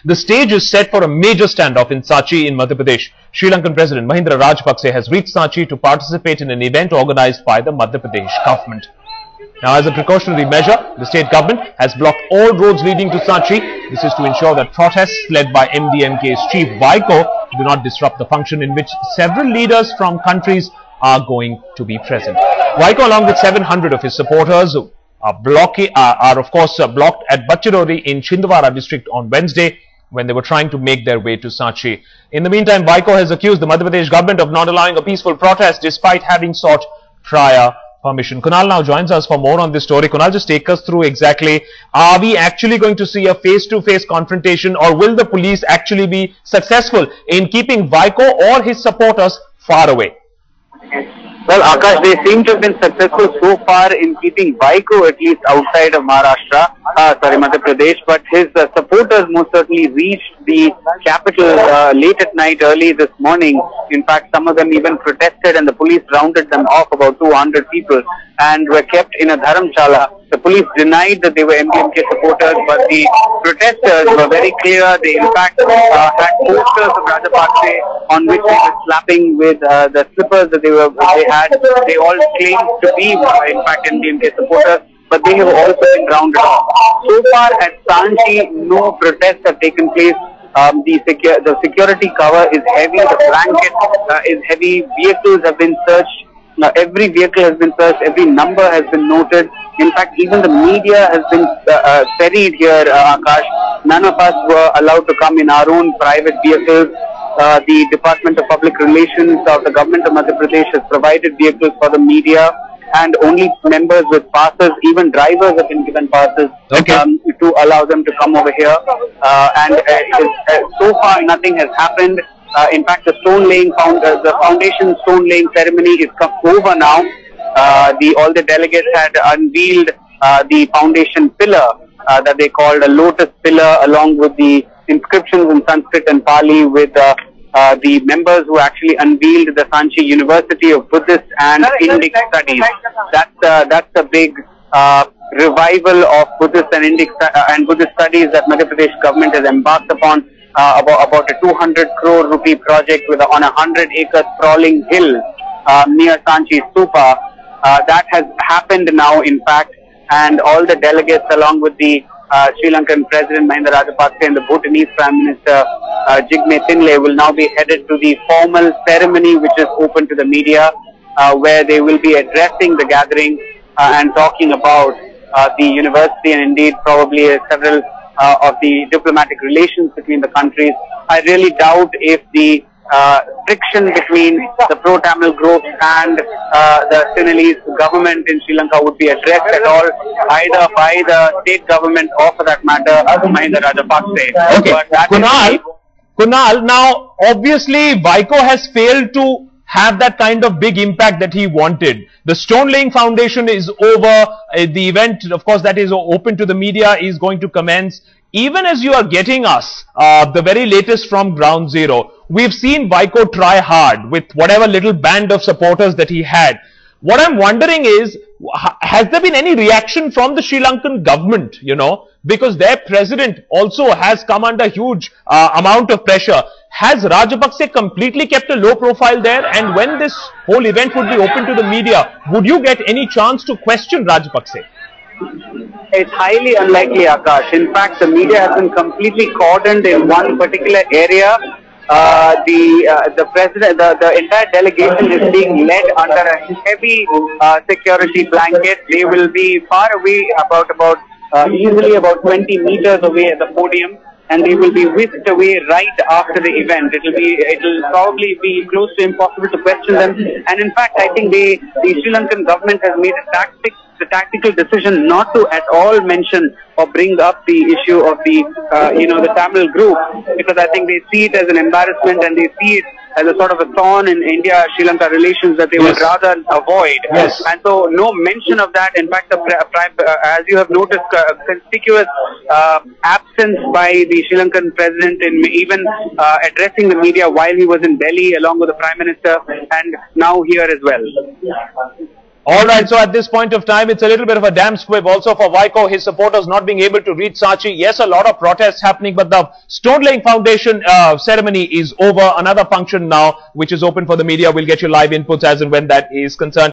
The stage is set for a major standoff in Sanchi in Madhya Pradesh. Sri Lankan President Mahinda Rajapaksa has reached Sanchi to participate in an event organized by the Madhya Pradesh government. Now, as a precautionary measure, the state government has blocked all roads leading to Sanchi. This is to ensure that protests led by MDMK's chief Vaiko do not disrupt the function in which several leaders from countries are going to be present. Vaiko, along with 700 of his supporters, are of course blocked at Bachirori in Chhindwara district on Wednesday when they were trying to make their way to Sanchi. In the meantime, Vaiko has accused the Madhya Pradesh government of not allowing a peaceful protest despite having sought prior permission. Kunal now joins us for more on this story. Kunal, just take us through exactly, are we actually going to see a face-to-face confrontation, or will the police actually be successful in keeping Vaiko or his supporters far away? Well, Akash, they seem to have been successful so far in keeping Vaiko at least outside of Madhya Pradesh, but his supporters most certainly reached the capital late at night, early this morning. In fact, some of them even protested and the police rounded them off, about 200 people, and were kept in a dharamshala. The police denied that they were MDMK supporters, but the protesters were very clear. They in fact had posters of Rajapaksa on which they were slapping with the slippers that they had. They all claimed to be in fact MDMK supporters, but they have also been rounded off. So far at Sanchi, no protests have taken place. The security cover is heavy, the blanket is heavy, vehicles have been searched. Now, every vehicle has been searched, every number has been noted. In fact, even the media has been ferried here, Akash. None of us were allowed to come in our own private vehicles. The Department of Public Relations of the government of Madhya Pradesh has provided vehicles for the media, and only members with passes, even drivers have been given passes to allow them to come over here. So far, nothing has happened. In fact, the foundation stone laying ceremony is over now. All the delegates had unveiled the foundation pillar that they called a lotus pillar, along with the inscriptions in Sanskrit and Pali, with the members who actually unveiled the Sanchi University of Buddhist and Indic Studies. That's a big revival of Buddhist and Buddhist studies that Madhya Pradesh government has embarked upon. About a 200 crore rupee project on a 100-acre sprawling hill near Sanchi Stupa. That has happened now, in fact, and all the delegates, along with the Sri Lankan President Mahinda Rajapaksa and the Bhutanese Prime Minister Jigme Thinley, will now be headed to the formal ceremony, which is open to the media, where they will be addressing the gathering and talking about the university and indeed probably several of the diplomatic relations between the countries. I really doubt if the friction between the pro-Tamil groups and the Sinhalese government in Sri Lanka would be addressed at all, either by the state government or, for that matter, Mahinda Rajapaksa. Okay, Kunal, now obviously Vaiko has failed to have that kind of big impact that he wanted. The stone laying foundation is over. The event, of course, that is open to the media is going to commence. Even as you are getting us the very latest from ground zero, we've seen Vaiko try hard with whatever little band of supporters that he had. What I'm wondering is, has there been any reaction from the Sri Lankan government, because their president also has come under huge amount of pressure. Has Rajapaksa completely kept a low profile there? And when this whole event would be open to the media, would you get any chance to question Rajapaksa? It's highly unlikely, Akash. In fact, the media has been completely cordoned in one particular area. The president, the entire delegation is being led under a heavy security blanket. They will be far away, easily about 20 meters away at the podium, and they will be whisked away right after the event. It'll probably be close to impossible to question them. And in fact, I think the Sri Lankan government has made the tactical decision not to at all mention or bring up the issue of the Tamil group, because I think they see it as an embarrassment and they see it as a sort of a thorn in India-Sri Lanka relations that they would rather avoid. Yes. And so no mention of that. In fact, as you have noticed, conspicuous absence by the Sri Lankan president in even addressing the media while he was in Delhi along with the Prime Minister, and now here as well. All right, so at this point of time, it's a little bit of a damn squib also for Vaiko, his supporters not being able to reach Sachi. Yes, a lot of protests happening, but the stone laying foundation ceremony is over. Another function now, which is open for the media. We'll get you live inputs as and when that is concerned.